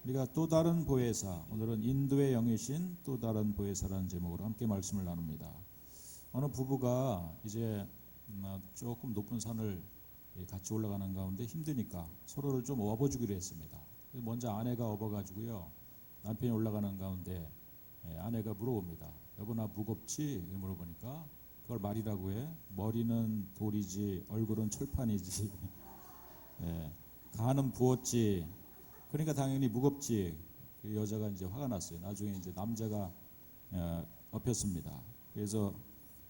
우리가 또 다른 보혜사, 오늘은 인도의 영이신 또 다른 보혜사라는 제목으로 함께 말씀을 나눕니다. 어느 부부가 이제 조금 높은 산을 같이 올라가는 가운데 힘드니까 서로를 좀 업어주기로 했습니다. 먼저 아내가 업어가지고요, 남편이 올라가는 가운데 아내가 물어봅니다. 여보, 나 무겁지? 물어보니까 그걸 말이라고 해. 머리는 돌이지 얼굴은 철판이지. 간은 부었지. 그러니까 당연히 무겁지. 그 여자가 이제 화가 났어요. 나중에 이제 남자가 엎였습니다. 그래서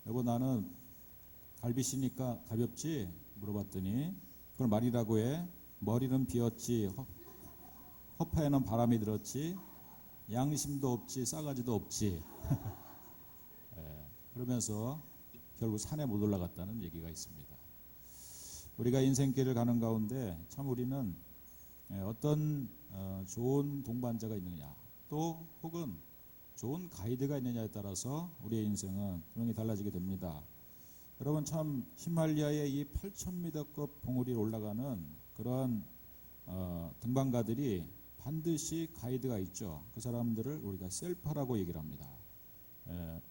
여보, 나는 갈비씨니까 가볍지? 물어봤더니 그걸 말이라고 해. 머리는 비었지, 허파에는 바람이 들었지, 양심도 없지, 싸가지도 없지. 그러면서 결국 산에 못 올라갔다는 얘기가 있습니다. 우리가 인생길을 가는 가운데 참 우리는 어떤 좋은 동반자가 있느냐, 또 혹은 좋은 가이드가 있느냐에 따라서 우리의 인생은 분명히 달라지게 됩니다. 여러분, 참 히말라야의 이 8,000m급 봉우리에 올라가는 그러한 등반가들이 반드시 가이드가 있죠. 그 사람들을 우리가 셀파라고 얘기를 합니다.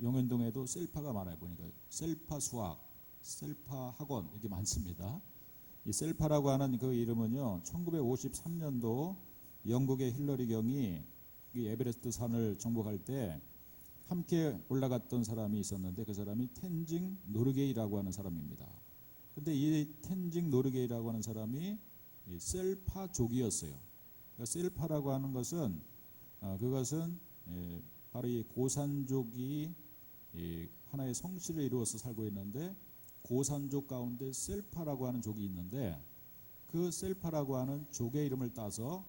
용현동에도 셀파가 많아요. 보니까 셀파 수학, 셀파 학원 이게 많습니다. 이 셀파라고 하는 그 이름은요, 1953년도 영국의 힐러리 경이 이 에베레스트 산을 정복할 때 함께 올라갔던 사람이 있었는데 그 사람이 텐징 노르게이라고 하는 사람입니다. 근데 이 텐징 노르게이라고 하는 사람이 이 셀파족이었어요. 그러니까 셀파라고 하는 것은 그것은 바로 이 고산족이 하나의 성씨를 이루어서 살고 있는데, 고산족 가운데 셀파라고 하는 족이 있는데, 그 셀파라고 하는 족의 이름을 따서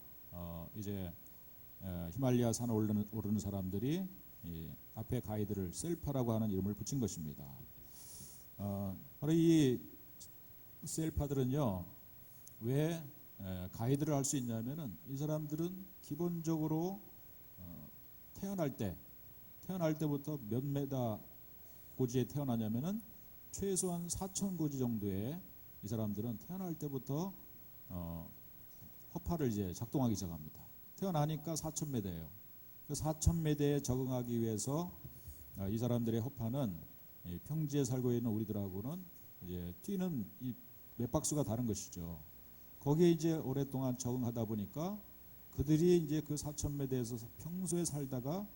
이제 히말라야 산을 오르는 사람들이 앞에 가이드를 셀파라고 하는 이름을 붙인 것입니다. 바로 이 셀파들은요, 왜 가이드를 할 수 있냐면은 이 사람들은 기본적으로 태어날 때부터 몇 메다 고지에 태어나냐면은 최소한 4,000고지 정도의 이 사람들은 태어날 때부터 허파를 이제 작동하기 시작합니다. 태어나니까 4,000m예요. 그 4,000m에 적응하기 위해서 이 사람들의 허파는 평지에 살고 있는 우리들하고는 이제 뛰는 이 몇 박수가 다른 것이죠. 거기에 이제 오랫동안 적응하다 보니까 그들이 이제 그 4,000m에서 평소에 살다가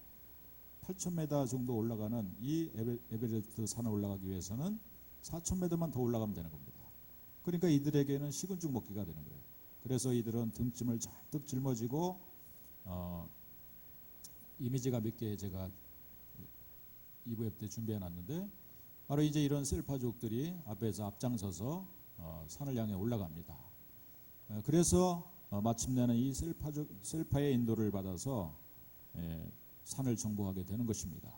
8,000m 정도 올라가는 이 에베레스트 산을 올라가기 위해서는 4,000m만 더 올라가면 되는 겁니다. 그러니까 이들에게는 식은 죽 먹기가 되는 거예요. 그래서 이들은 등짐을 잔뜩 짊어지고 이미지가 몇 개 제가 2부 때 준비해 놨는데, 바로 이제 이런 셀파족들이 앞에서 앞장서서 산을 향해 올라갑니다. 그래서 마침내는 이 셀파의 인도를 받아서 산을 정복하게 되는 것입니다.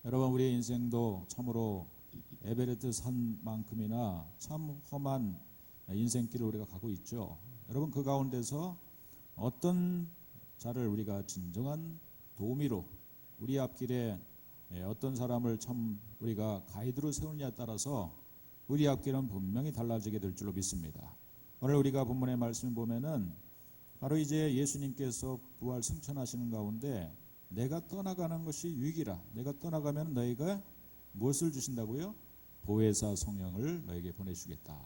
여러분, 우리의 인생도 참으로 에베레스트 산만큼이나 참 험한 인생길을 우리가 가고 있죠. 여러분, 그 가운데서 어떤 자를 우리가 진정한 도우미로 우리 앞길에 어떤 사람을 참 우리가 가이드로 세우느냐에 따라서 우리 앞길은 분명히 달라지게 될 줄로 믿습니다. 오늘 우리가 본문의 말씀을 보면은 바로 이제 예수님께서 부활 승천하시는 가운데 내가 떠나가는 것이 유익이라, 내가 떠나가면 너희가 무엇을 주신다고요? 보혜사 성령을 너에게 보내주겠다.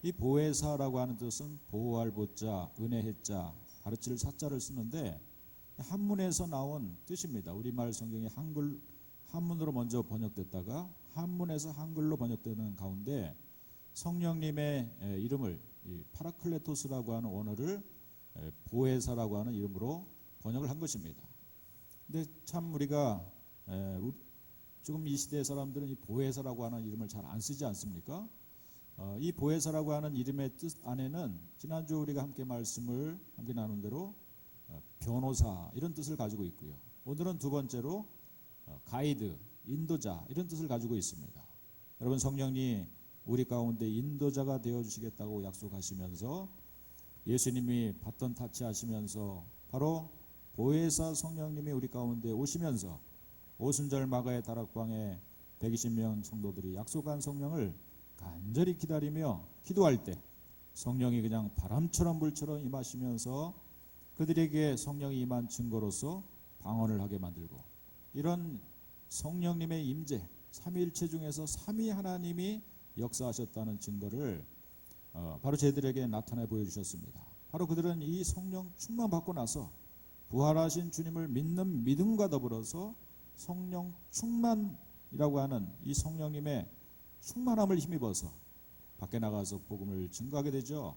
이 보혜사라고 하는 뜻은 보호할 보자, 은혜의 자, 가르칠 사자를 쓰는데 한문에서 나온 뜻입니다. 우리말 성경이 한문으로 먼저 번역됐다가 한문에서 한글로 번역되는 가운데 성령님의 이름을 파라클레토스라고 하는 원어를 보혜사라고 하는 이름으로 번역을 한 것입니다. 근데 참 우리가 지금 이 시대 사람들은 이 보혜사라고 하는 이름을 잘 안 쓰지 않습니까? 이 보혜사라고 하는 이름의 뜻 안에는 지난주 우리가 함께 말씀을 함께 나눈 대로 변호사 이런 뜻을 가지고 있고요. 오늘은 두 번째로 가이드, 인도자 이런 뜻을 가지고 있습니다. 여러분, 성령이 우리 가운데 인도자가 되어주시겠다고 약속하시면서 예수님이 받던 타치하시면서 바로 보혜사 성령님이 우리 가운데 오시면서 오순절 마가의 다락방에 120명 성도들이 약속한 성령을 간절히 기다리며 기도할 때 성령이 그냥 바람처럼 불처럼 임하시면서 그들에게 성령이 임한 증거로서 방언을 하게 만들고, 이런 성령님의 임재, 삼위일체 중에서 삼위 하나님이 역사하셨다는 증거를 바로 저희들에게 나타내 보여주셨습니다. 바로 그들은 이 성령 충만 받고 나서 부활하신 주님을 믿는 믿음과 더불어서 성령 충만이라고 하는 이 성령님의 충만함을 힘입어서 밖에 나가서 복음을 증거하게 되죠.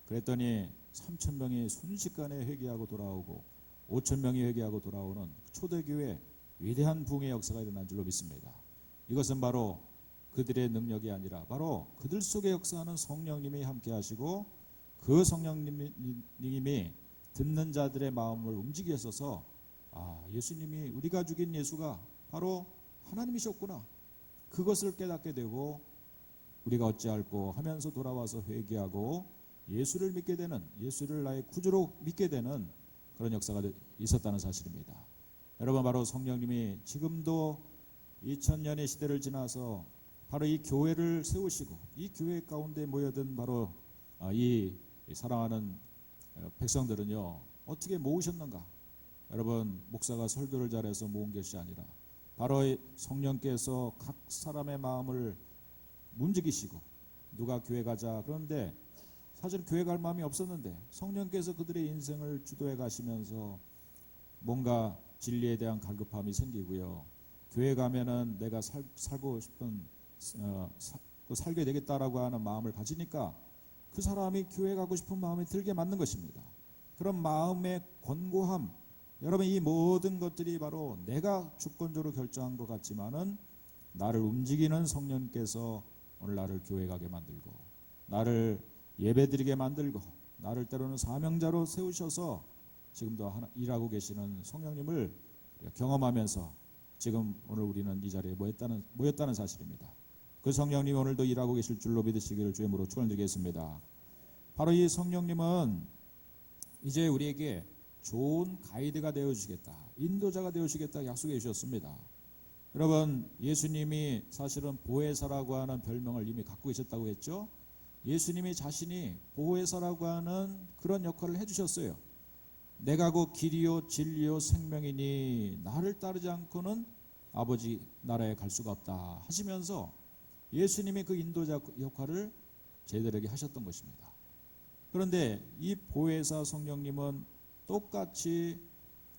그랬더니 3,000명이 순식간에 회개하고 돌아오고 5,000명이 회개하고 돌아오는 초대교회 위대한 부흥의 역사가 일어난 줄로 믿습니다. 이것은 바로 그들의 능력이 아니라 바로 그들 속에 역사하는 성령님이 함께 하시고, 그 성령님이 듣는 자들의 마음을 움직이게 하셔서 예수님이, 우리가 죽인 예수가 바로 하나님이셨구나, 그것을 깨닫게 되고 우리가 어찌할꼬 하면서 돌아와서 회개하고 예수를 믿게 되는, 예수를 나의 구주로 믿게 되는 그런 역사가 있었다는 사실입니다. 여러분, 바로 성령님이 지금도 2000년의 시대를 지나서 바로 이 교회를 세우시고 이 교회 가운데 모여든 바로 이 사랑하는 백성들은요, 어떻게 모으셨는가? 여러분, 목사가 설교를 잘해서 모은 것이 아니라 바로 성령께서 각 사람의 마음을 움직이시고, 누가 교회 가자 그런데 사실 교회 갈 마음이 없었는데 성령께서 그들의 인생을 주도해 가시면서 뭔가 진리에 대한 갈급함이 생기고요, 교회 가면은 내가 살고 싶은 살게 되겠다라고 하는 마음을 가지니까 그 사람이 교회 가고 싶은 마음이 들게 만든 것입니다. 그런 마음의 권고함, 여러분, 이 모든 것들이 바로 내가 주권적으로 결정한 것 같지만은 나를 움직이는 성령께서 오늘 나를 교회 가게 만들고 나를 예배드리게 만들고 나를 때로는 사명자로 세우셔서 지금도 일하고 계시는 성령님을 경험하면서 지금 오늘 우리는 이 자리에 모였다는 사실입니다. 그 성령님이 오늘도 일하고 계실 줄로 믿으시기를 주의 이름으로 축원드리겠습니다. 바로 이 성령님은 이제 우리에게 좋은 가이드가 되어주시겠다, 인도자가 되어주시겠다 약속해 주셨습니다. 여러분, 예수님이 사실은 보혜사라고 하는 별명을 이미 갖고 계셨다고 했죠. 예수님이 자신이 보혜사라고 하는 그런 역할을 해주셨어요. 내가 곧 길이요 진리요 생명이니 나를 따르지 않고는 아버지 나라에 갈 수가 없다 하시면서 예수님이 그 인도자 역할을 저희들에게 하셨던 것입니다. 그런데 이 보혜사 성령님은 똑같이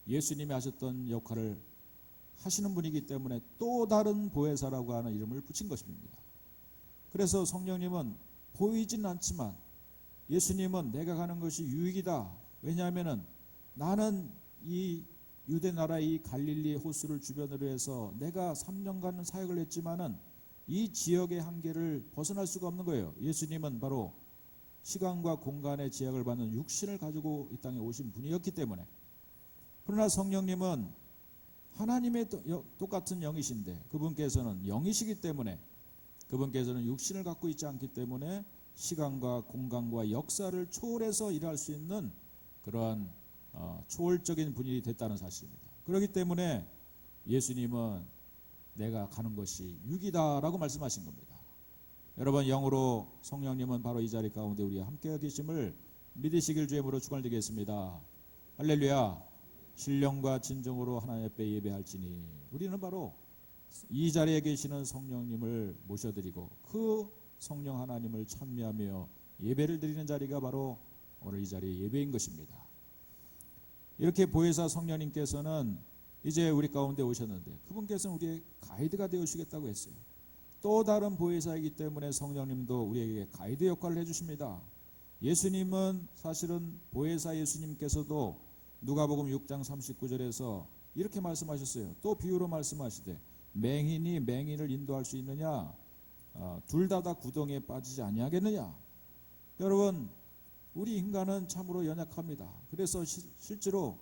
예수님이 하셨던 역할을 하시는 분이기 때문에 또 다른 보혜사라고 하는 이름을 붙인 것입니다. 그래서 성령님은 보이진 않지만 예수님은 내가 가는 것이 유익이다. 왜냐하면 나는 이 유대 나라 이 갈릴리 호수를 주변으로 해서 내가 3년간 사역을 했지만은 이 지역의 한계를 벗어날 수가 없는 거예요. 예수님은 바로 시간과 공간의 제약을 받는 육신을 가지고 이 땅에 오신 분이었기 때문에. 그러나 성령님은 하나님의 똑같은 영이신데 그분께서는 영이시기 때문에, 그분께서는 육신을 갖고 있지 않기 때문에 시간과 공간과 역사를 초월해서 일할 수 있는 그러한 초월적인 분이 됐다는 사실입니다. 그렇기 때문에 예수님은 내가 가는 것이 유익이다라고 말씀하신 겁니다. 여러분, 영으로 성령님은 바로 이 자리 가운데 우리와 함께 계심을 믿으시길 주의 이름으로 축원드리겠습니다. 할렐루야. 신령과 진정으로 하나님 앞에 예배할지니, 우리는 바로 이 자리에 계시는 성령님을 모셔드리고 그 성령 하나님을 찬미하며 예배를 드리는 자리가 바로 오늘 이 자리의 예배인 것입니다. 이렇게 보혜사 성령님께서는 이제 우리 가운데 오셨는데 그분께서는 우리의 가이드가 되어주시겠다고 했어요. 또 다른 보혜사이기 때문에 성령님도 우리에게 가이드 역할을 해주십니다. 예수님은 사실은 보혜사 예수님께서도 누가복음 6장 39절에서 이렇게 말씀하셨어요. 또 비유로 말씀하시되 맹인이 맹인을 인도할 수 있느냐? 둘 다 구덩이에 빠지지 아니하겠느냐? 여러분, 우리 인간은 참으로 연약합니다. 그래서 실제로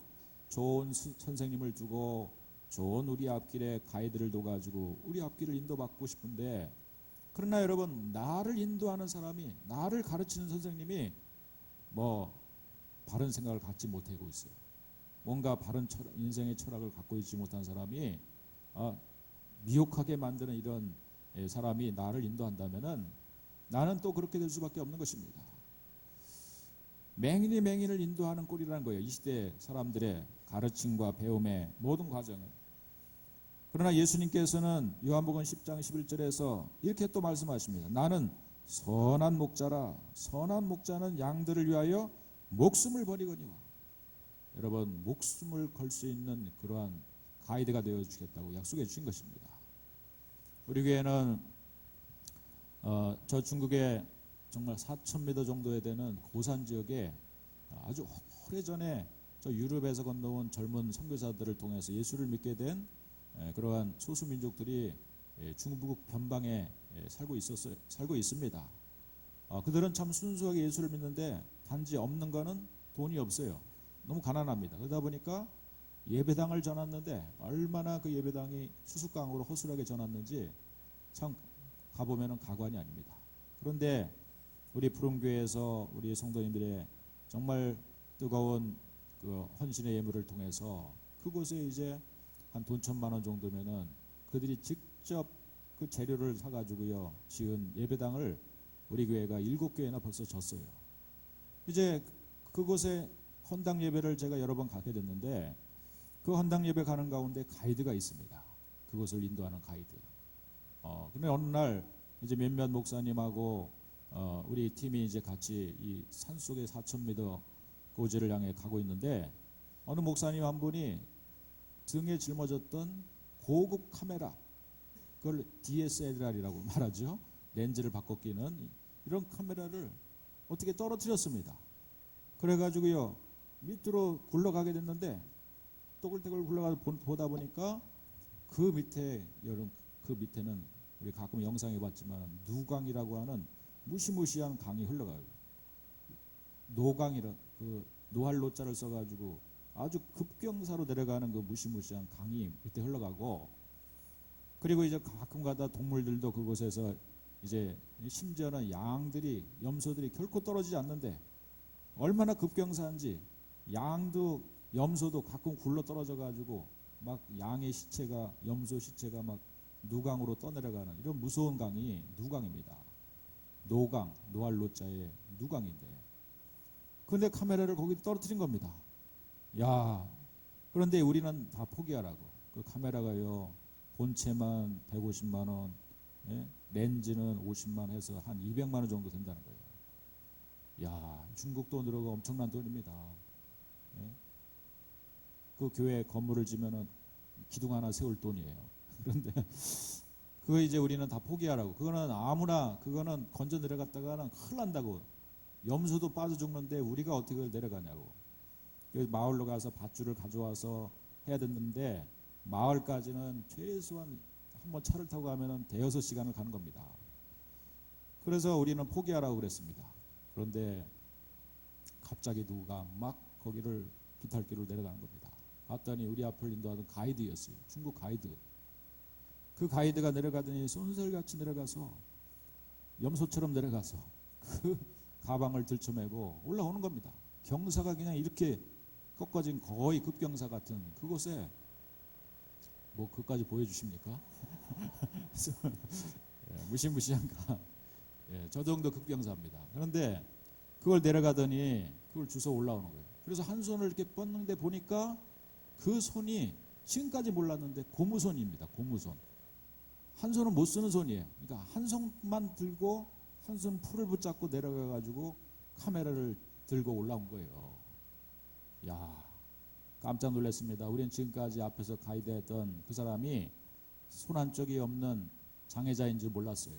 좋은 선생님을 두고 좋은 우리 앞길에 가이드를 둬가지고 우리 앞길을 인도받고 싶은데, 그러나 여러분, 나를 인도하는 사람이, 나를 가르치는 선생님이 바른 생각을 갖지 못하고 있어요. 뭔가 바른 인생의 철학을 갖고 있지 못한 사람이 미혹하게 만드는 이런 사람이 나를 인도한다면은 나는 또 그렇게 될 수밖에 없는 것입니다. 맹인을 인도하는 꼴이라는 거예요. 이 시대 사람들의 가르침과 배움의 모든 과정을. 그러나 예수님께서는 요한복음 10장 11절에서 이렇게 또 말씀하십니다. 나는 선한 목자라. 선한 목자는 양들을 위하여 목숨을 버리거니와. 여러분, 목숨을 걸 수 있는 그러한 가이드가 되어 주겠다고 약속해 주신 것입니다. 우리 교회는 저 중국에 정말 4,000m 정도에 되는 고산 지역에 아주 오래전에 저 유럽에서 건너온 젊은 선교사들을 통해서 예수를 믿게 된 그러한 소수민족들이 중국 변방에 살고 있습니다. 그들은 참 순수하게 예수를 믿는데 단지 없는 거는 돈이 없어요. 너무 가난합니다. 그러다 보니까 예배당을 전했는데 얼마나 그 예배당이 수수깡으로 허술하게 전했는지 참 가보면 가관이 아닙니다. 그런데 우리 푸른교회에서 우리 성도님들의 정말 뜨거운 그 헌신의 예물을 통해서 그곳에 이제 한 돈 1,000만 원 정도면은 그들이 직접 그 재료를 사가지고요 지은 예배당을 우리 교회가 7교회나 벌써 졌어요. 이제 그곳에 헌당 예배를 제가 여러 번 가게 됐는데 그 헌당 예배 가는 가운데 가이드가 있습니다. 그곳을 인도하는 가이드. 근데 어느 날 이제 몇몇 목사님하고 우리 팀이 이제 같이 이 산속의 4,000m 고지를 향해 가고 있는데 어느 목사님 한 분이 등에 짊어졌던 고급 카메라, 그걸 DSLR이라고 말하죠. 렌즈를 바꿔 끼는 이런 카메라를 어떻게 떨어뜨렸습니다. 그래가지고요 밑으로 굴러가게 됐는데 또글또글 굴러가 보다 보니까 그 밑에는 우리 가끔 영상에 봤지만 누강이라고 하는 무시무시한 강이 흘러가요. 노강이라 그 노할로자를 써가지고 아주 급경사로 내려가는 그 무시무시한 강이 밑에 흘러가고, 그리고 이제 가끔가다 동물들도 그곳에서 이제 심지어는 양들이 염소들이 결코 떨어지지 않는데 얼마나 급경사인지 양도 염소도 가끔 굴러 떨어져 가지고 막 양의 시체가 염소 시체가 막 누강으로 떠내려가는 이런 무서운 강이 누강입니다. 노강, 노할로자의 누강인데, 그런데 카메라를 거기 떨어뜨린 겁니다. 야, 그런데 우리는 다 포기하라고. 그 카메라가요 본체만 150만 원, 렌즈는 50만 원 해서 한 200만 원 정도 된다는 거예요. 야, 중국 돈으로가 엄청난 돈입니다. 그 교회 건물을 지면은 기둥 하나 세울 돈이에요. 그런데 그거 이제 우리는 다 포기하라고. 그거는 아무나 그거는 건져 내려갔다가는 큰일 난다고. 염소도 빠져 죽는데 우리가 어떻게 그걸 내려가냐고. 마을로 가서 밧줄을 가져와서 해야 됐는데 마을까지는 최소한 한번 차를 타고 가면은 대여섯 시간을 가는 겁니다. 그래서 우리는 포기하라고 그랬습니다. 그런데 갑자기 누가 막 거기를 비탈길을 내려가는 겁니다. 봤더니 우리 앞을 인도하던 가이드였어요. 중국 가이드. 그 가이드가 내려가더니 쏜살같이 내려가서 염소처럼 내려가서 그 가방을 들쳐매고 올라오는 겁니다. 경사가 그냥 이렇게 꺾어진 거의 급경사 같은 그곳에 뭐 그까지 보여주십니까? 무시무시한가? 저 정도 급경사입니다. 그런데 그걸 내려가더니 그걸 주워 올라오는 거예요. 그래서 한 손을 이렇게 뻗는데 보니까 그 손이 지금까지 몰랐는데 고무손입니다. 고무손. 한 손은 못 쓰는 손이에요. 그러니까 한 손만 들고 한 손 풀을 붙잡고 내려가가지고 카메라를 들고 올라온 거예요. 야, 깜짝 놀랐습니다. 우리는 지금까지 앞에서 가이드했던 그 사람이 손 한쪽이 없는 장애자인 줄 몰랐어요.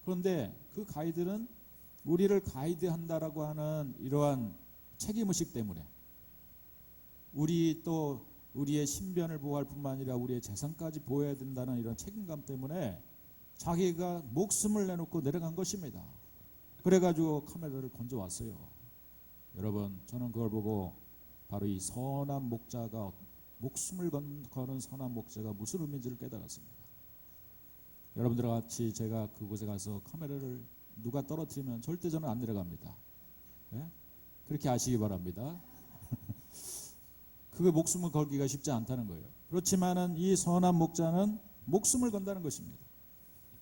그런데 그 가이드는 우리를 가이드한다라고 하는 이러한 책임의식 때문에 우리의 신변을 보호할 뿐만 아니라 우리의 재산까지 보호해야 된다는 이런 책임감 때문에 자기가 목숨을 내놓고 내려간 것입니다. 그래가지고 카메라를 건져왔어요. 여러분, 저는 그걸 보고 바로 이 선한 목자가 목숨을 거는 선한 목자가 무슨 의미인지를 깨달았습니다. 여러분들과 같이 제가 그곳에 가서 카메라를 누가 떨어뜨리면 절대 저는 안 내려갑니다. 그렇게 아시기 바랍니다. 그게 목숨을 걸기가 쉽지 않다는 거예요. 그렇지만은 이 선한 목자는 목숨을 건다는 것입니다.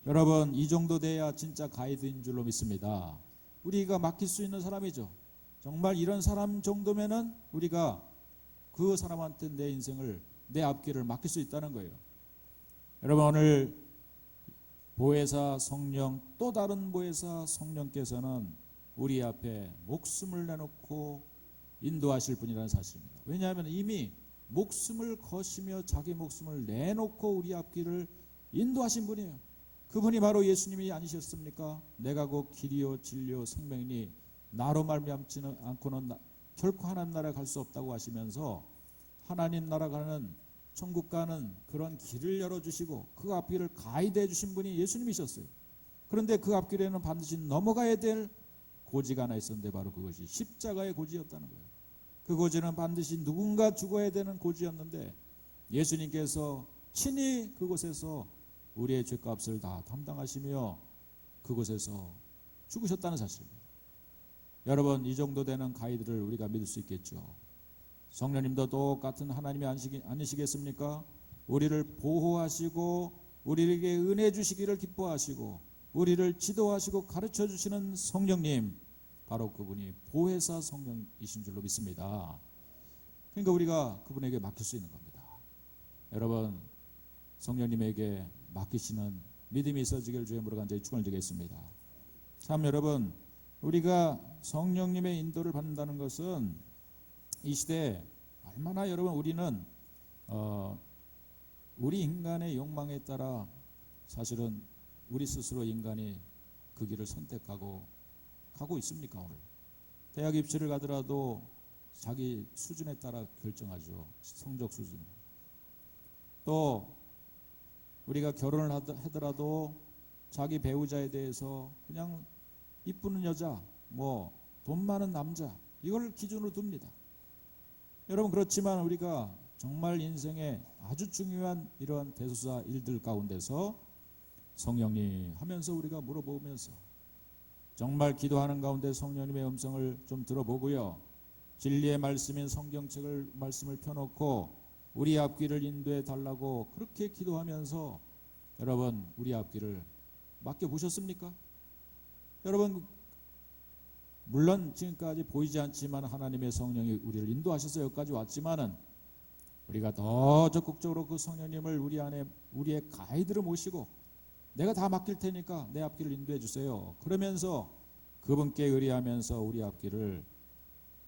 여러분, 이 정도 돼야 진짜 가이드인 줄로 믿습니다. 우리가 맡길 수 있는 사람이죠. 정말 이런 사람 정도면은 우리가 그 사람한테 내 인생을, 내 앞길을 맡길 수 있다는 거예요. 여러분, 오늘 보혜사 성령, 또 다른 보혜사 성령께서는 우리 앞에 목숨을 내놓고 인도하실 분이라는 사실입니다. 왜냐하면 이미 목숨을 거시며 자기 목숨을 내놓고 우리 앞길을 인도하신 분이에요. 그분이 바로 예수님이 아니셨습니까? 내가 곧 길이요 진리요 생명이니 나로 말미암지는 않고는 결코 하나님 나라에 갈 수 없다고 하시면서 하나님 나라 가는, 천국 가는 그런 길을 열어주시고 그 앞길을 가이드해 주신 분이 예수님이셨어요. 그런데 그 앞길에는 반드시 넘어가야 될 고지가 하나 있었는데 바로 그것이 십자가의 고지였다는 거예요. 그 고지는 반드시 누군가 죽어야 되는 고지였는데 예수님께서 친히 그곳에서 우리의 죄값을 다 담당하시며 그곳에서 죽으셨다는 사실입니다. 여러분, 이 정도 되는 가이드를 우리가 믿을 수 있겠죠. 성령님도 똑같은 하나님이 아니시겠습니까? 우리를 보호하시고 우리에게 은혜 주시기를 기뻐하시고 우리를 지도하시고 가르쳐 주시는 성령님, 바로 그분이 보혜사 성령이신 줄로 믿습니다. 그러니까 우리가 그분에게 맡길 수 있는 겁니다. 여러분, 성령님에게 맡기시는 믿음이 있어지길 주의 이름으로 간절히 축원드리겠습니다. 참 여러분, 우리가 성령님의 인도를 받는다는 것은 이 시대에 얼마나 여러분 우리는 우리 인간의 욕망에 따라 사실은 우리 스스로 인간이 그 길을 선택하고 가고 있습니까? 오늘 대학 입시를 가더라도 자기 수준에 따라 결정하죠. 성적 수준. 또 우리가 결혼을 하더라도 자기 배우자에 대해서 그냥 이쁘는 여자, 뭐 돈 많은 남자, 이걸 기준으로 둡니다. 여러분, 그렇지만 우리가 정말 인생에 아주 중요한 이러한 대소사 일들 가운데서 성령님 하면서 우리가 물어보면서 정말 기도하는 가운데 성령님의 음성을 좀 들어보고요, 진리의 말씀인 성경책을 말씀을 펴놓고 우리 앞길을 인도해 달라고 그렇게 기도하면서 여러분 우리 앞길을 맡겨보셨습니까? 여러분, 물론 지금까지 보이지 않지만 하나님의 성령이 우리를 인도하셔서 여기까지 왔지만은 우리가 더 적극적으로 그 성령님을 우리 안에 우리의 가이드로 모시고 내가 다 맡길 테니까 내 앞길을 인도해 주세요. 그러면서 그분께 의뢰하면서 우리 앞길을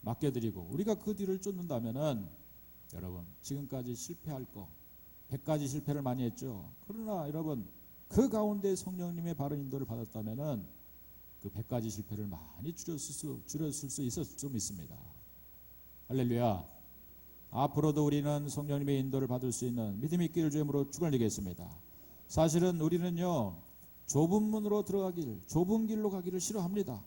맡겨드리고 우리가 그 뒤를 쫓는다면은 여러분 지금까지 실패할 거 100가지 실패를 많이 했죠. 그러나 여러분 그 가운데 성령님의 바른 인도를 받았다면은 그 100가지 실패를 많이 줄였을 수 있었을 좀 있습니다. 할렐루야. 앞으로도 우리는 성령님의 인도를 받을 수 있는 믿음이 있기를 주님으로 축원드리겠습니다. 사실은 우리는요 좁은 문으로 들어가기를, 좁은 길로 가기를 싫어합니다.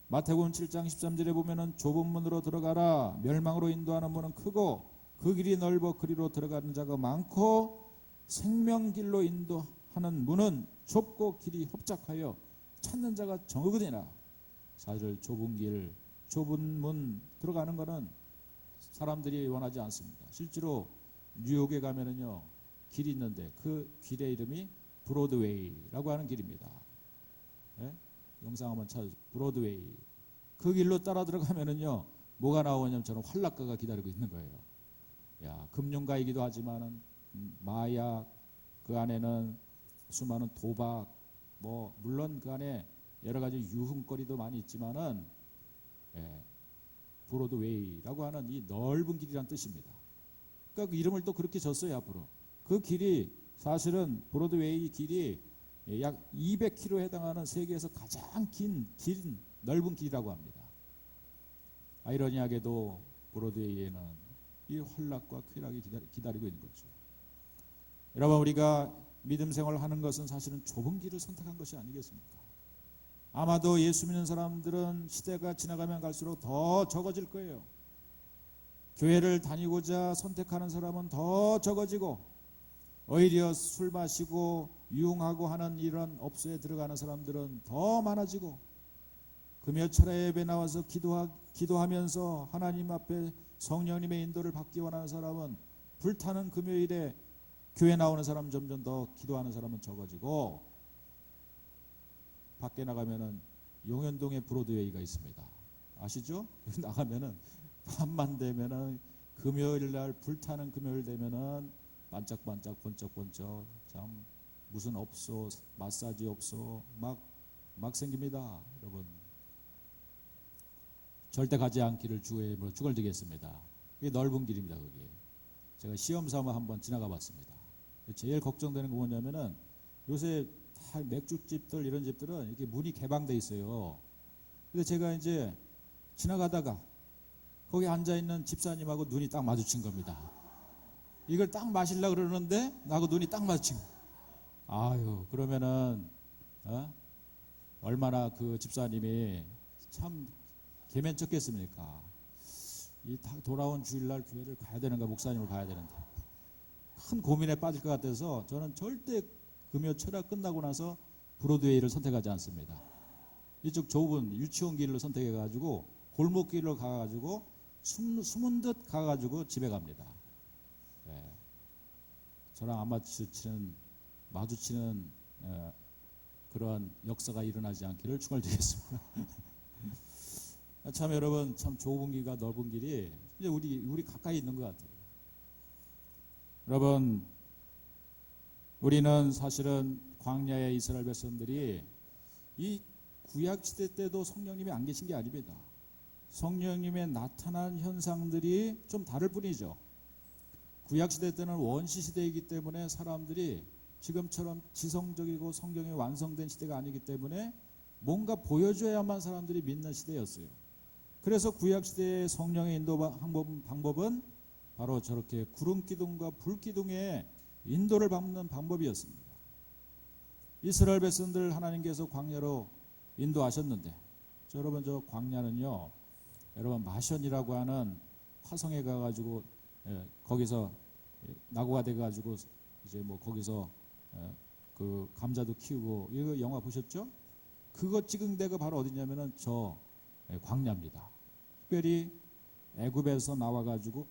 마태복음 7장 13절에 보면은 좁은 문으로 들어가라, 멸망으로 인도하는 문은 크고 그 길이 넓어 그리로 들어가는 자가 많고 생명길로 인도하는 문은 좁고 길이 협착하여 찾는 자가 적으니라. 사실 좁은 길, 좁은 문 들어가는 것은 사람들이 원하지 않습니다. 실제로 뉴욕에 가면은요 길이 있는데 그 길의 이름이 브로드웨이라고 하는 길입니다. 네? 영상 한번 찾아주세요. 브로드웨이. 그 길로 따라 들어가면은요 뭐가 나오냐면 저는 환락가가 기다리고 있는 거예요. 야, 금융가이기도 하지만은 마약, 그 안에는 수많은 도박, 뭐 물론 그 안에 여러 가지 유흥거리도 많이 있지만은 브로드웨이라고 하는 이 넓은 길이란 뜻입니다. 그러니까 그 이름을 또 그렇게 졌어요. 앞으로 그 길이 사실은 브로드웨이 길이 약 200km에 해당하는 세계에서 가장 긴 넓은 길이라고 합니다. 아이러니하게도 브로드웨이에는 이 환락과 쾌락이 기다리고 있는 거죠. 여러분, 우리가 믿음 생활을 하는 것은 사실은 좁은 길을 선택한 것이 아니겠습니까? 아마도 예수 믿는 사람들은 시대가 지나가면 갈수록 더 적어질 거예요. 교회를 다니고자 선택하는 사람은 더 적어지고 오히려 술 마시고 유흥하고 하는 이런 업소에 들어가는 사람들은 더 많아지고 금요 철야 예배 나와서 기도하면서 하나님 앞에 성령님의 인도를 받기 원하는 사람은 불타는 금요일에 교회 나오는 사람 점점 더 기도하는 사람은 적어지고 밖에 나가면은 용현동에 브로드웨이가 있습니다. 아시죠? 나가면은 밤만 되면은 금요일 날 불타는 금요일 되면은 반짝반짝 번쩍번쩍 참 무슨 업소 마사지 업소 막 생깁니다. 여러분 절대 가지 않기를 주의 이름으로 축원드리겠습니다. 이게 넓은 길입니다. 그게 제가 시험 삼아 한번 지나가 봤습니다. 제일 걱정되는 거 뭐냐면은 요새 다 맥주집들 이런 집들은 이렇게 문이 개방돼 있어요. 근데 제가 이제 지나가다가 거기 앉아 있는 집사님하고 눈이 딱 마주친 겁니다. 이걸 딱 마시려고 그러는데 나하고 눈이 딱 마주친 거예요. 아유, 그러면은 얼마나 그 집사님이 참 개면쳤겠습니까? 이 돌아온 주일날 교회를 가야 되는가 목사님을 가야 되는데 큰 고민에 빠질 것 같아서 저는 절대 금요 철학 끝나고 나서 브로드웨이를 선택하지 않습니다. 이쪽 좁은 유치원 길을 선택해가지고 골목길로 가가지고 숨은 듯 가가지고 집에 갑니다. 네. 저랑 안 마주치는 그러한 역사가 일어나지 않기를 축원드리겠습니다. 참 여러분 참 좁은 길과 넓은 길이 이제 우리 가까이 있는 것 같아요. 여러분 우리는 사실은 광야의 이스라엘 백성들이 이 구약 시대 때도 성령님이 안 계신 게 아닙니다. 성령님의 나타난 현상들이 좀 다를 뿐이죠. 구약 시대 때는 원시 시대이기 때문에 사람들이 지금처럼 지성적이고 성경이 완성된 시대가 아니기 때문에 뭔가 보여줘야만 사람들이 믿는 시대였어요. 그래서 구약 시대의 성령의 인도 방법은 바로 저렇게 구름 기둥과 불 기둥의 인도를 받는 방법이었습니다. 이스라엘 백성들 하나님께서 광야로 인도하셨는데 여러분 저 광야는요, 여러분 마션이라고 하는 화성에 가가지고 거기서 낙오가 돼가지고 이제 뭐 거기서 그 감자도 키우고 이거 영화 보셨죠? 그거 찍은 데가 바로 어디냐면은 저 광야입니다. 특별히 애굽에서 나와가지고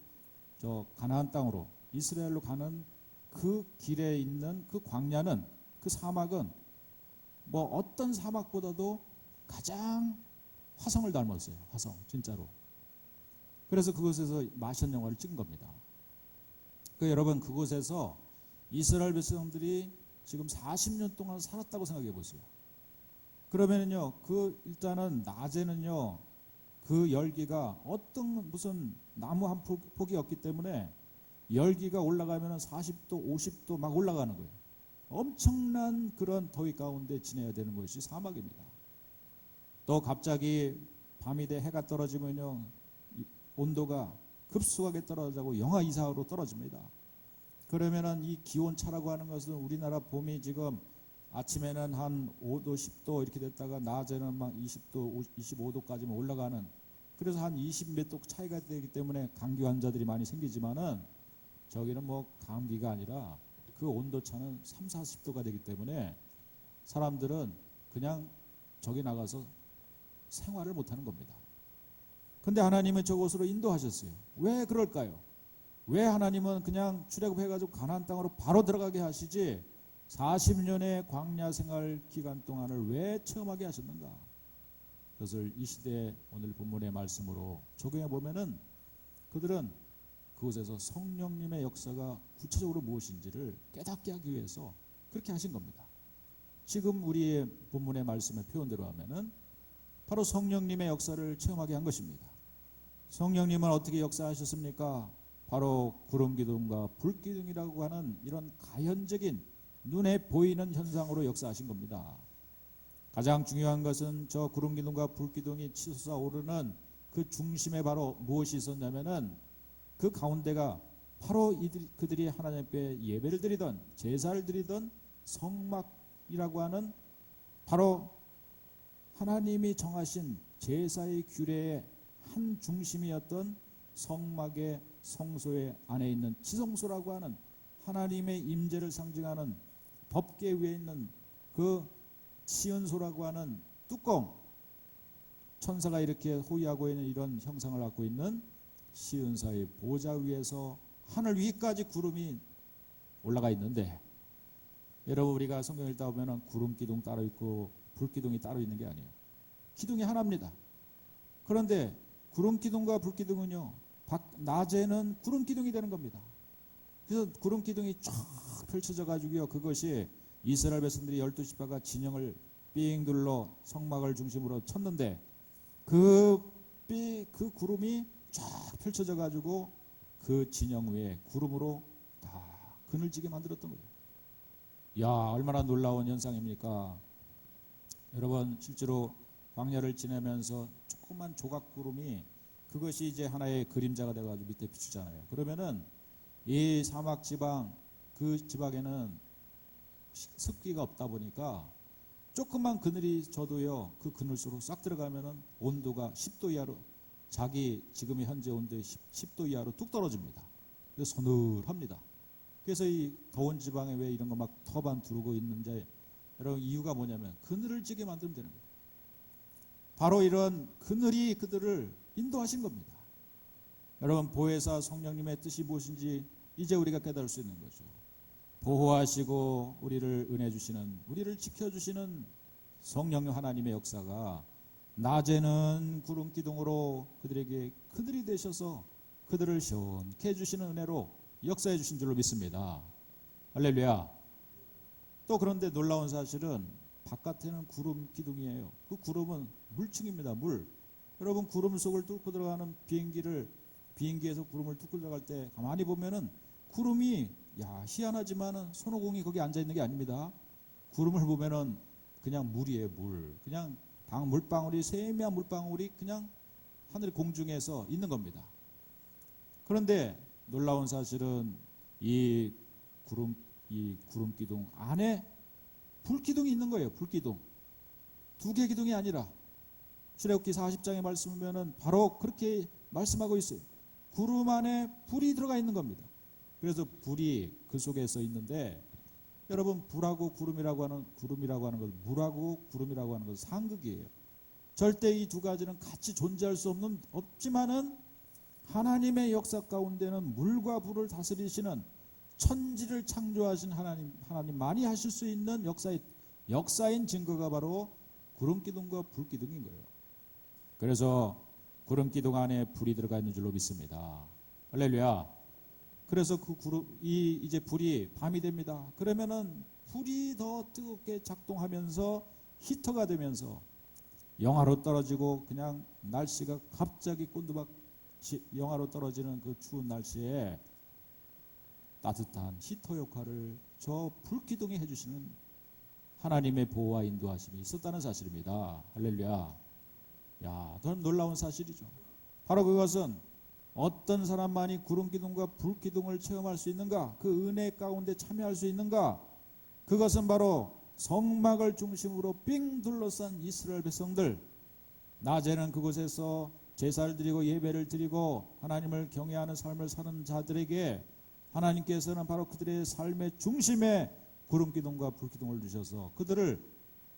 저 가나안 땅으로 이스라엘로 가는 그 길에 있는 그 광야는 그 사막은 뭐 어떤 사막보다도 가장 화성을 닮았어요. 화성 진짜로. 그래서 그곳에서 마션 영화를 찍은 겁니다. 그 여러분 그곳에서 이스라엘 백성들이 지금 40년 동안 살았다고 생각해 보세요. 그러면은요 그 일단은 낮에는요 그 열기가 어떤 무슨 나무 한 폭이 없기 때문에 열기가 올라가면 40도 50도 막 올라가는 거예요. 엄청난 그런 더위 가운데 지내야 되는 것이 사막입니다. 또 갑자기 밤이 돼 해가 떨어지면요 온도가 급속하게 떨어지고 영하 이하로 떨어집니다. 그러면은 이 기온차라고 하는 것은 우리나라 봄이 지금 아침에는 한 5도 10도 이렇게 됐다가 낮에는 막 20도 25도까지만 올라가는, 그래서 한 20 몇 도 차이가 되기 때문에 감기 환자들이 많이 생기지만은 저기는 뭐 감기가 아니라 그 온도차는 3, 40도가 되기 때문에 사람들은 그냥 저기 나가서 생활을 못하는 겁니다. 근데 하나님은 저곳으로 인도하셨어요. 왜 그럴까요? 왜 하나님은 그냥 출애굽해가지고 가나안 땅으로 바로 들어가게 하시지 40년의 광야 생활 기간 동안을 왜 체험하게 하셨는가? 그것을 이 시대의 오늘 본문의 말씀으로 적용해 보면은 그들은 그곳에서 성령님의 역사가 구체적으로 무엇인지를 깨닫게 하기 위해서 그렇게 하신 겁니다. 지금 우리의 본문의 말씀의 표현대로 하면은 바로 성령님의 역사를 체험하게 한 것입니다. 성령님은 어떻게 역사하셨습니까? 바로 구름 기둥과 불 기둥이라고 하는 이런 가현적인 눈에 보이는 현상으로 역사하신 겁니다. 가장 중요한 것은 저 구름 기둥과 불 기둥이 치솟아 오르는 그 중심에 바로 무엇이 있었냐면은 그 가운데가 바로 그들이 하나님 앞에 예배를 드리던 제사를 드리던 성막이라고 하는 바로 하나님이 정하신 제사의 규례의 한 중심이었던 성막의 성소의 안에 있는 지성소라고 하는 하나님의 임재를 상징하는 법궤 위에 있는 그 시은소라고 하는 뚜껑, 천사가 이렇게 호위하고 있는 이런 형상을 갖고 있는 시은사의 보좌 위에서 하늘 위까지 구름이 올라가 있는데, 여러분 우리가 성경 읽다 보면 구름 기둥 따로 있고 불 기둥이 따로 있는 게 아니에요. 기둥이 하나입니다. 그런데 구름 기둥과 불 기둥은요, 낮에는 구름 기둥이 되는 겁니다. 그래서 구름 기둥이 쫙 펼쳐져 가지고요, 그것이 이스라엘 백성들이 12지파가 진영을 삥 둘러 성막을 중심으로 쳤는데 그 구름이 쫙 펼쳐져 가지고 그 진영 위에 구름으로 다 그늘지게 만들었던 거예요. 야, 얼마나 놀라운 현상입니까? 여러분, 실제로 광야를 지내면서 조그만 조각 구름이 그것이 이제 하나의 그림자가 돼가지고 밑에 비추잖아요. 그러면은 이 사막 지방, 그 지방에는 습기가 없다 보니까 조금만 그늘이 져도요, 그 그늘 속으로 싹 들어가면은 온도가 10도 이하로, 자기 지금의 현재 온도의 10도 이하로 뚝 떨어집니다. 그래서 서늘합니다. 그래서 이 더운 지방에 왜 이런 거 막 터반 두르고 있는지, 여러분, 이유가 뭐냐면 그늘을 지게 만들면 되는 거예요. 바로 이런 그늘이 그들을 인도하신 겁니다. 여러분, 보혜사 성령님의 뜻이 무엇인지 이제 우리가 깨달을 수 있는 거죠. 보호하시고 우리를 은혜 주시는, 우리를 지켜주시는 성령 하나님의 역사가 낮에는 구름 기둥으로 그들에게 그늘이 되셔서 그들을 시원케 해주시는 은혜로 역사해 주신 줄로 믿습니다. 할렐루야. 또 그런데 놀라운 사실은 바깥에는 구름 기둥이에요. 그 구름은 물층입니다. 물. 여러분, 구름 속을 뚫고 들어가는 비행기에서 구름을 뚫고 들어갈 때 가만히 보면은 구름이, 야, 희한하지만은 손오공이 거기 앉아 있는 게 아닙니다. 구름을 보면은 그냥 물이에요. 물. 그냥 물방울이, 세미한 물방울이 그냥 하늘 공중에서 있는 겁니다. 그런데 놀라운 사실은 이 구름 기둥 안에 불기둥이 있는 거예요. 불기둥. 두 개 기둥이 아니라 출애굽기 40장의 말씀 보면은 바로 그렇게 말씀하고 있어요. 구름 안에 불이 들어가 있는 겁니다. 그래서 불이 그 속에서 있는데, 여러분, 불하고 구름이라고 하는 것, 물하고 구름이라고 하는 것은 상극이에요. 절대 이 두 가지는 같이 존재할 수 없지만은 하나님의 역사 가운데는 물과 불을 다스리시는, 천지를 창조하신 하나님만이 하실 수 있는 역사인 증거가 바로 구름 기둥과 불 기둥인 거예요. 그래서 구름 기둥 안에 불이 들어가 있는 줄로 믿습니다. 할렐루야. 그래서 이제 불이 밤이 됩니다. 그러면은 불이 더 뜨겁게 작동하면서 히터가 되면서 영하로 떨어지고, 그냥 날씨가 갑자기 꼰두박 영하로 떨어지는 그 추운 날씨에 따뜻한 히터 역할을 저 불기둥이 해주시는 하나님의 보호와 인도하심이 있었다는 사실입니다. 할렐루야. 야, 더 놀라운 사실이죠. 바로 그것은 어떤 사람만이 구름 기둥과 불 기둥을 체험할 수 있는가? 그 은혜 가운데 참여할 수 있는가? 그것은 바로 성막을 중심으로 삥 둘러싼 이스라엘 백성들, 낮에는 그곳에서 제사를 드리고 예배를 드리고 하나님을 경외하는 삶을 사는 자들에게 하나님께서는 바로 그들의 삶의 중심에 구름 기둥과 불 기둥을 주셔서 그들을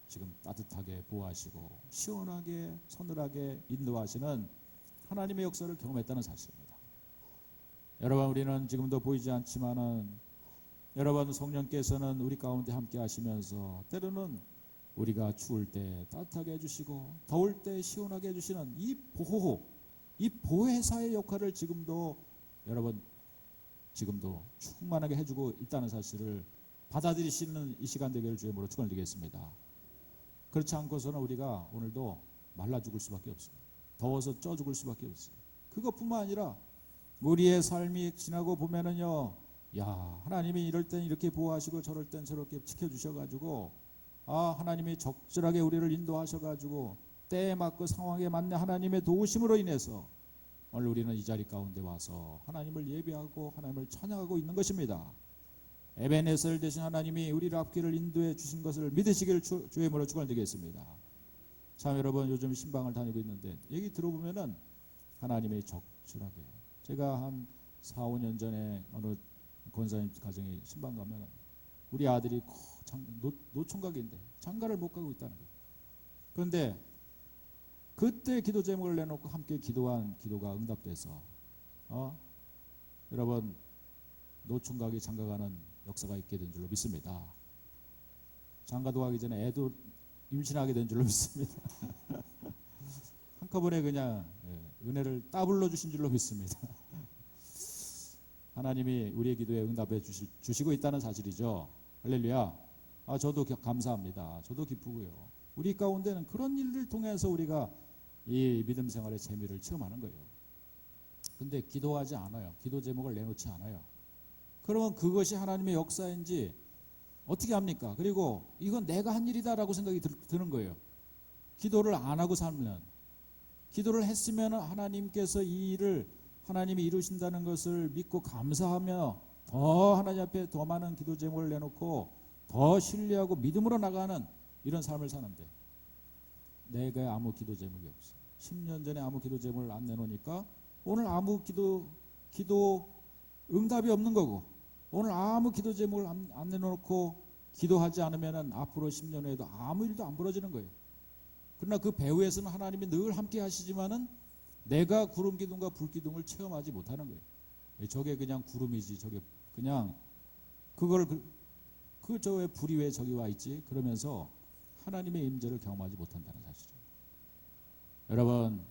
지금 따뜻하게 보호하시고 시원하게 서늘하게 인도하시는 하나님의 역사를 경험했다는 사실입니다. 여러분, 우리는 지금도 보이지 않지만은 여러분, 성령께서는 우리 가운데 함께 하시면서 때로는 우리가 추울 때 따뜻하게 해주시고 더울 때 시원하게 해주시는 이 보혜사의 역할을 지금도 충만하게 해주고 있다는 사실을 받아들이시는 이 시간 되기를 주의 이름으로 축원드리겠습니다. 그렇지 않고서는 우리가 오늘도 말라 죽을 수밖에 없어요. 더워서 쪄 죽을 수밖에 없어요. 그것뿐만 아니라 우리의 삶이 지나고 보면은요, 야, 하나님이 이럴 땐 이렇게 보호하시고 저럴 땐 저렇게 지켜주셔가지고, 하나님이 적절하게 우리를 인도하셔가지고 때에 맞고 상황에 맞는 하나님의 도우심으로 인해서 오늘 우리는 이 자리 가운데 와서 하나님을 예배하고 하나님을 찬양하고 있는 것입니다. 에베네셀 되신 하나님이 우리를 앞길을 인도해 주신 것을 믿으시기를 주의 이름으로 축원드리겠습니다. 참, 여러분, 요즘 신방을 다니고 있는데 얘기 들어보면은 하나님이 적절하게, 제가 한 4, 5년 전에 어느 권사님 가정에 신방 가면 우리 아들이 노총각인데 장가를 못 가고 있다는 거예요. 그런데 그때 기도 제목을 내놓고 함께 기도한 기도가 응답돼서 여러분, 노총각이 장가가는 역사가 있게 된 줄로 믿습니다. 장가도 가기 전에 애도 임신하게 된 줄로 믿습니다. 한꺼번에 그냥 은혜를 따블로 주신 줄로 믿습니다. 하나님이 우리의 기도에 응답해 주시고 있다는 사실이죠. 할렐루야. 저도 감사합니다. 저도 기쁘고요. 우리 가운데는 그런 일을 통해서 우리가 이 믿음 생활의 재미를 체험하는 거예요. 근데 기도하지 않아요. 기도 제목을 내놓지 않아요. 그러면 그것이 하나님의 역사인지 어떻게 합니까? 그리고 이건 내가 한 일이다라고 생각이 드는 거예요. 기도를 안 하고 살면, 기도를 했으면 하나님께서 이 일을 하나님이 이루신다는 것을 믿고 감사하며 더 하나님 앞에 더 많은 기도 제목을 내놓고 더 신뢰하고 믿음으로 나가는 이런 삶을 사는데, 내가 아무 기도 제목이 없어. 10년 전에 아무 기도 제목을 안 내놓으니까 오늘 아무 기도 응답이 없는 거고, 오늘 아무 기도 제목을 안 내놓고 기도하지 않으면 앞으로 10년 후에도 아무 일도 안 벌어지는 거예요. 그러나 그 배후에서는 하나님이 늘 함께 하시지만은 내가 구름 기둥과 불 기둥을 체험하지 못하는 거예요. 저게 그냥 구름이지, 저게 그냥 그걸 저왜 불이 왜 저기 와 있지? 그러면서 하나님의 임재를 경험하지 못한다는 사실이에요. 여러분,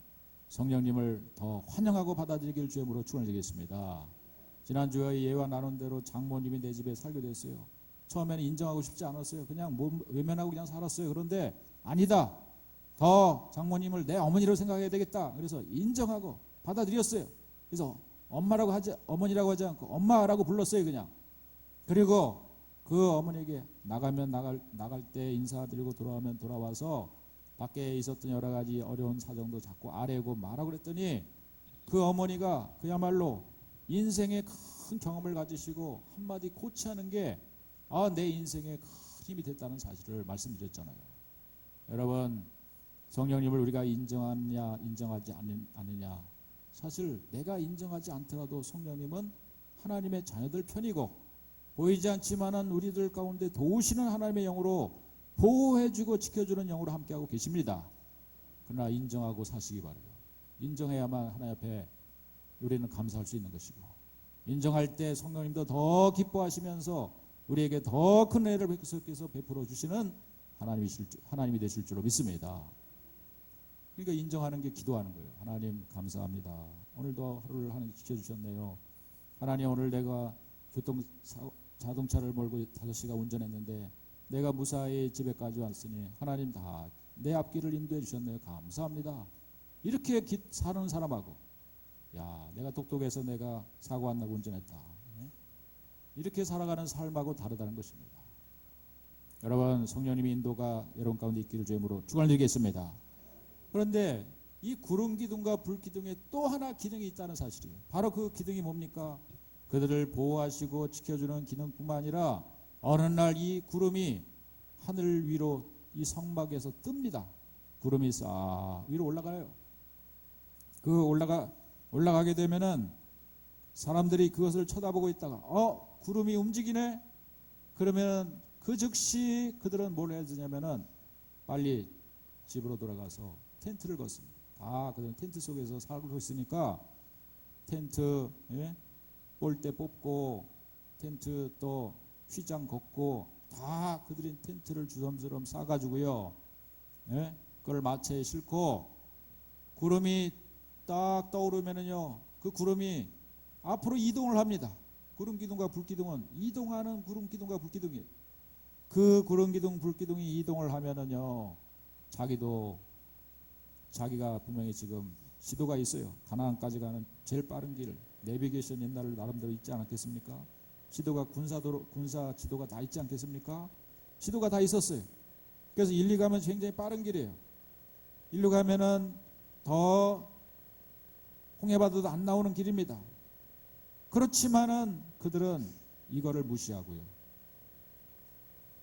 성령님을 더 환영하고 받아들이길 주님으로 축원드리겠습니다. 지난주에 예와 나눈 대로 장모님이 내 집에 살게 됐어요. 처음에는 인정하고 싶지 않았어요. 그냥 외면하고 그냥 살았어요. 그런데 아니다. 더 장모님을 내 어머니로 생각해야 되겠다. 그래서 인정하고 받아들였어요. 그래서 어머니라고 하지 않고 엄마라고 불렀어요. 그냥. 그리고 그 어머니에게 나갈 때 인사드리고 돌아오면 돌아와서 밖에 있었던 여러 가지 어려운 사정도 자꾸 아뢰고 말하고 그랬더니 그 어머니가 그야말로 인생의 큰 경험을 가지시고 한마디 코치하는 게 내 인생에 큰 힘이 됐다는 사실을 말씀드렸잖아요. 여러분, 성령님을 우리가 인정하느냐 인정하지 않느냐, 사실 내가 인정하지 않더라도 성령님은 하나님의 자녀들 편이고 보이지 않지만은 우리들 가운데 도우시는 하나님의 영으로 보호해주고 지켜주는 영으로 함께하고 계십니다. 그러나 인정하고 사시기 바라요. 인정해야만 하나님 앞에 우리는 감사할 수 있는 것이고, 인정할 때 성령님도 더 기뻐하시면서 우리에게 더 큰 은혜를 계속해서 베풀어 주시는 하나님이 되실 줄로 믿습니다. 그러니까 인정하는 게 기도하는 거예요. 하나님 감사합니다. 오늘도 하루를 하나님 지켜주셨네요. 하나님, 오늘 내가 자동차를 몰고 5시간 운전했는데 내가 무사히 집에까지 왔으니 하나님 다 내 앞길을 인도해 주셨네요. 감사합니다. 이렇게 사는 사람하고, 내가 똑똑해서 내가 사고 안 나고 운전했다, 이렇게 살아가는 삶하고 다르다는 것입니다. 여러분, 성령님의 인도가 여러분 가운데 있기를 주님으로 축원드리겠습니다. 그런데 이 구름 기둥과 불 기둥에 또 하나 기능이 있다는 사실이에요. 바로 그 기둥이 뭡니까? 그들을 보호하시고 지켜주는 기능뿐만 아니라 어느 날 이 구름이 하늘 위로 이 성막에서 뜹니다. 구름이 싹 위로 올라가요. 올라가게 되면은 사람들이 그것을 쳐다보고 있다가 구름이 움직이네? 그러면 그 즉시 그들은 뭘 해야 되냐면은 빨리 집으로 돌아가서 텐트를 걷습니다. 그들은 텐트 속에서 살고 있으니까 텐트 볼때 뽑고 텐트 또 휘장 걷고 다 그들이 텐트를 주섬주섬 싸가지고요, 그걸 마차에 싣고 구름이 딱 떠오르면은요, 그 구름이 앞으로 이동을 합니다. 구름 기둥과 불 기둥은 이동하는 구름 기둥과 불 기둥이에요. 그 구름 기둥 불 기둥이 이동을 하면은요, 자기가 분명히 지금 지도가 있어요. 가나안까지 가는 제일 빠른 길, 내비게이션 옛날 나름대로 있지 않았겠습니까? 지도가 군사 지도가 다 있지 않겠습니까? 지도가 다 있었어요. 그래서 일리 가면 굉장히 빠른 길이에요. 일로 가면은 더 홍해바다도 안 나오는 길입니다. 그렇지만은 그들은 이거를 무시하고요,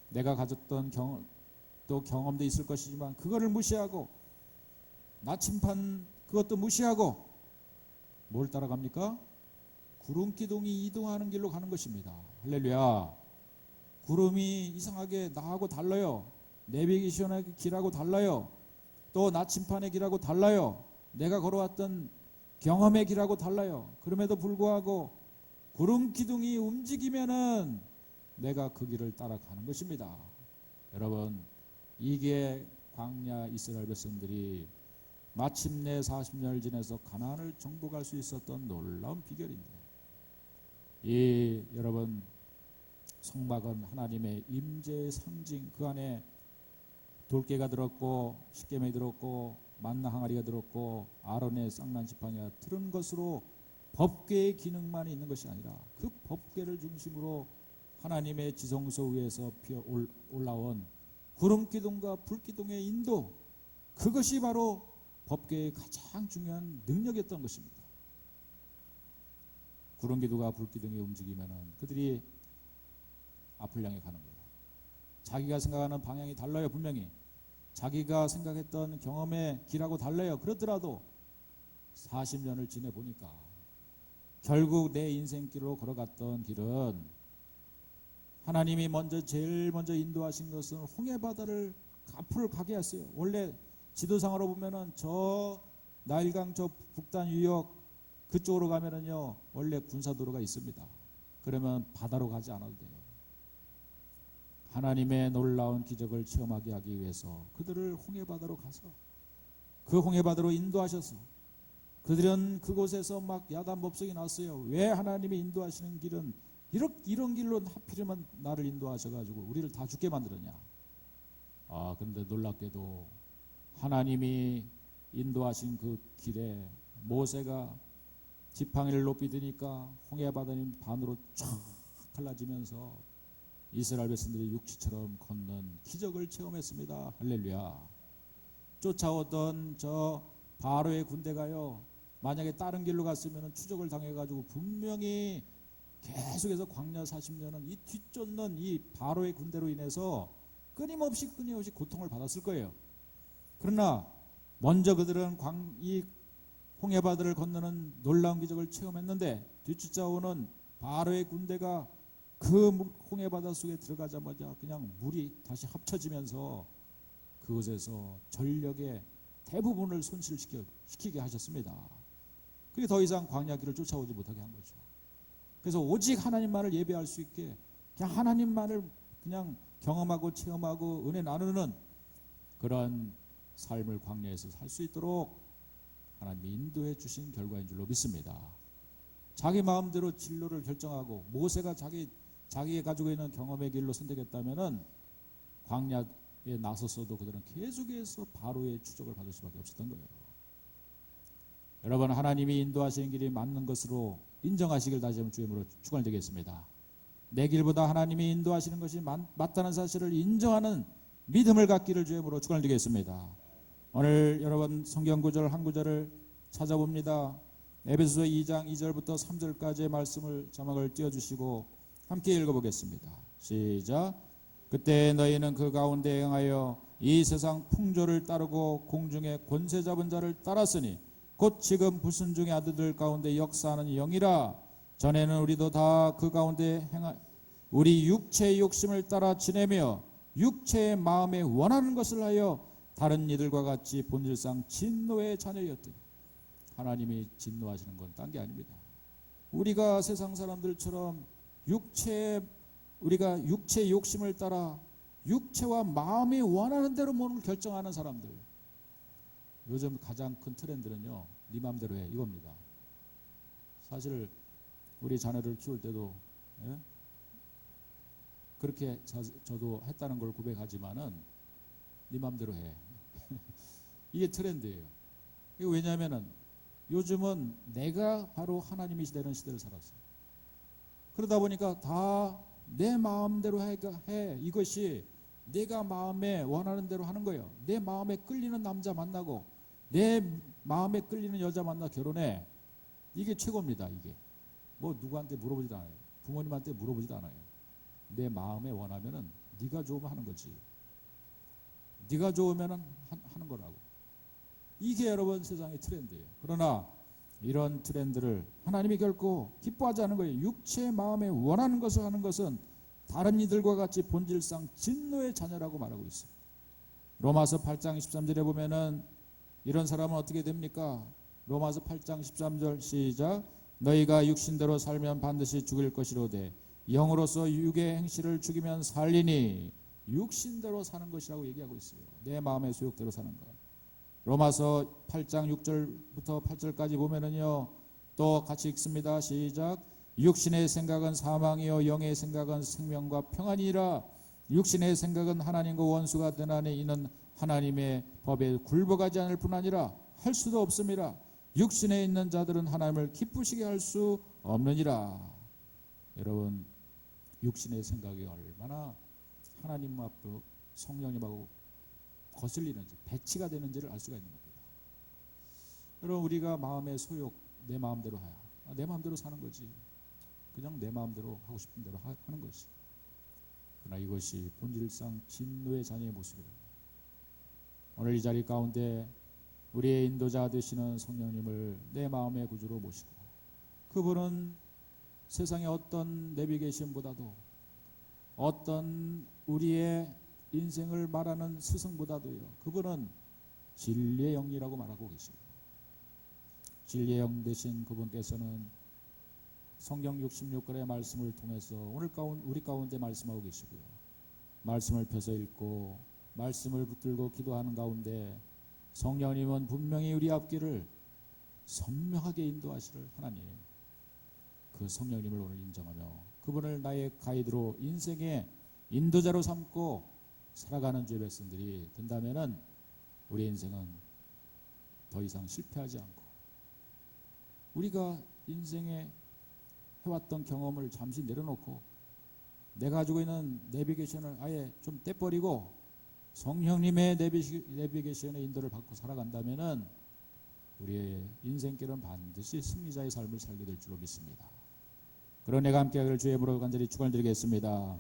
내가 가졌던 경험도 있을 것이지만 그거를 무시하고 나침반 그것도 무시하고 뭘 따라갑니까? 구름 기둥이 이동하는 길로 가는 것입니다. 할렐루야. 구름이 이상하게 나하고 달라요. 내비게이션의 길하고 달라요. 또 나침반의 길하고 달라요. 내가 걸어왔던 경험의 길하고 달라요. 그럼에도 불구하고 구름 기둥이 움직이면은 내가 그 길을 따라가는 것입니다. 여러분, 이게 광야 이스라엘 백성들이 마침내 40년을 지내서 가나안을 정복할 수 있었던 놀라운 비결인데, 이 여러분 성막은 하나님의 임재의 상징, 그 안에 돌깨가 들었고 십계명이 들었고 만나 항아리가 들었고 아론의 쌍난 지팡이가 들은 것으로 법궤의 기능만 있는 것이 아니라 그 법궤를 중심으로 하나님의 지성소 위에서 올라온 구름기둥과 불기둥의 인도, 그것이 바로 법궤의 가장 중요한 능력이었던 것입니다. 구름기둥과 불기둥이 움직이면 그들이 앞을 향해 가는 거예요. 자기가 생각하는 방향이 달라요. 분명히 자기가 생각했던 경험의 길하고 달라요. 그렇더라도 40년을 지내보니까 결국 내 인생길로 걸어갔던 길은 하나님이 제일 먼저 인도하신 것은 홍해바다를 앞을 가게 했어요. 원래 지도상으로 보면은 저 나일강 저 북단 유역 그쪽으로 가면은요 원래 군사도로가 있습니다. 그러면 바다로 가지 않아도 돼요. 하나님의 놀라운 기적을 체험하게 하기 위해서 그들을 홍해바다로 가서 그 홍해바다로 인도하셔서 그들은 그곳에서 막 야단법석이 났어요. 왜 하나님이 인도하시는 길은 이런 길로 하필이면 나를 인도하셔가지고 우리를 다 죽게 만들었냐. 그런데 놀랍게도 하나님이 인도하신 그 길에 모세가 지팡이를 높이 드니까 홍해바다는 반으로 쫙 갈라지면서 이스라엘 백성들이 육지처럼 걷는 기적을 체험했습니다. 할렐루야. 쫓아오던 저 바로의 군대가요, 만약에 다른 길로 갔으면 추적을 당해가지고 분명히 계속해서 광야 40년은 이 뒤쫓는 이 바로의 군대로 인해서 끊임없이 고통을 받았을 거예요. 그러나 먼저 그들은 이 홍해바다를 건너는 놀라운 기적을 체험했는데, 뒤쫓아오는 바로의 군대가 그 홍해바다 속에 들어가자마자 그냥 물이 다시 합쳐지면서 그곳에서 전력의 대부분을 손실시키게 하셨습니다. 그게 더 이상 광야길을 쫓아오지 못하게 한 거죠. 그래서 오직 하나님만을 예배할 수 있게 그냥 하나님만을 그냥 경험하고 체험하고 은혜 나누는 그런 삶을 광야에서 살 수 있도록 하나님이 인도해 주신 결과인 줄로 믿습니다. 자기 마음대로 진로를 결정하고 모세가 자기가 가지고 있는 경험의 길로 선택했다면은 광야에 나섰어도 그들은 계속해서 바로의 추적을 받을 수밖에 없었던 거예요. 여러분, 하나님이 인도하시는 길이 맞는 것으로 인정하시길 다시 한번 주님으로 축원드리겠습니다. 내 길보다 하나님이 인도하시는 것이 맞다는 사실을 인정하는 믿음을 갖기를 주님으로 축원드리겠습니다. 오늘 여러분 성경 구절 한 구절을 찾아봅니다. 에베소서 2장 2절부터 3절까지의 말씀을 자막을 띄워주시고 함께 읽어보겠습니다. 시작. 그때 너희는 그 가운데 행하여 이 세상 풍조를 따르고 공중의 권세 잡은 자를 따랐으니 곧 지금 불순종의 아들들 가운데 역사하는 영이라. 전에는 우리도 다 그 가운데 우리 육체의 욕심을 따라 지내며 육체의 마음에 원하는 것을 하여 다른 이들과 같이 본질상 진노의 자녀였더니. 하나님이 진노하시는 건 딴 게 아닙니다. 우리가 세상 사람들처럼 우리가 육체의 욕심을 따라 육체와 마음이 원하는 대로 몸을 결정하는 사람들, 요즘 가장 큰 트렌드는요, 네 맘대로 해 이겁니다. 사실 우리 자녀를 키울 때도 그렇게 저도 했다는 걸 고백하지만은 네 맘대로 해 이게 트렌드예요. 이거 왜냐하면은 요즘은 내가 바로 하나님이 되는 시대를 살았어요. 그러다 보니까 다 내 마음대로 해. 이것이 내가 마음에 원하는 대로 하는 거예요. 내 마음에 끌리는 남자 만나고 내 마음에 끌리는 여자 만나 결혼해. 이게 최고입니다. 이게 뭐 누구한테 물어보지도 않아요. 부모님한테 물어보지도 않아요. 내 마음에 원하면은 네가 좋으면 하는 거지. 네가 좋으면은 하는 거라고. 이게 여러분 세상의 트렌드예요. 그러나 이런 트렌드를 하나님이 결코 기뻐하지 않은 거예요. 육체의 마음에 원하는 것을 하는 것은 다른 이들과 같이 본질상 진노의 자녀라고 말하고 있어요. 로마서 8장 13절에 보면은 이런 사람은 어떻게 됩니까? 로마서 8장 13절 시작. 너희가 육신대로 살면 반드시 죽을 것이로되 영으로서 육의 행실을 죽이면 살리니. 육신대로 사는 것이라고 얘기하고 있어요. 내 마음의 소욕대로 사는 것. 로마서 8장 6절부터 8절까지 보면은요, 또 같이 읽습니다. 시작. 육신의 생각은 사망이요 영의 생각은 생명과 평안이라. 육신의 생각은 하나님과 원수가 되나니 이는 하나님의 법에 굴복하지 않을 뿐 아니라 할 수도 없음이라. 육신에 있는 자들은 하나님을 기쁘시게 할 수 없느니라. 여러분, 육신의 생각이 얼마나 하나님 앞으로 성령님하고 거슬리는지, 배치가 되는지를 알 수가 있는 겁니다. 여러분, 우리가 마음의 소욕, 내 마음대로 내 마음대로 사는 거지. 그냥 내 마음대로 하고 싶은 대로 하는 것이. 그러나 이것이 본질상 진노의 자녀의 모습이에요. 오늘 이 자리 가운데 우리의 인도자 되시는 성령님을 내 마음의 구주로 모시고, 그분은 세상의 어떤 내비게이션보다도, 어떤 우리의 인생을 말하는 스승보다도요, 그분은 진리의 영이라고 말하고 계십니다. 진리의 영 되신 그분께서는 성경 66권의 말씀을 통해서 우리 가운데 말씀하고 계시고요, 말씀을 펴서 읽고 말씀을 붙들고 기도하는 가운데 성령님은 분명히 우리 앞길을 선명하게 인도하시는 하나님, 그 성령님을 오늘 인정하며 그분을 나의 가이드로, 인생의 인도자로 삼고 살아가는 주의 백성들이 된다면은 우리 인생은 더 이상 실패하지 않고, 우리가 인생에 해왔던 경험을 잠시 내려놓고 내가 가지고 있는 내비게이션을 아예 좀 떼버리고 성령님의 내비게이션의 인도를 받고 살아간다면은 우리의 인생길은 반드시 승리자의 삶을 살게 될 줄로 믿습니다. 그런 내가 함께하기를 주의 이름으로 간절히 축원드리겠습니다.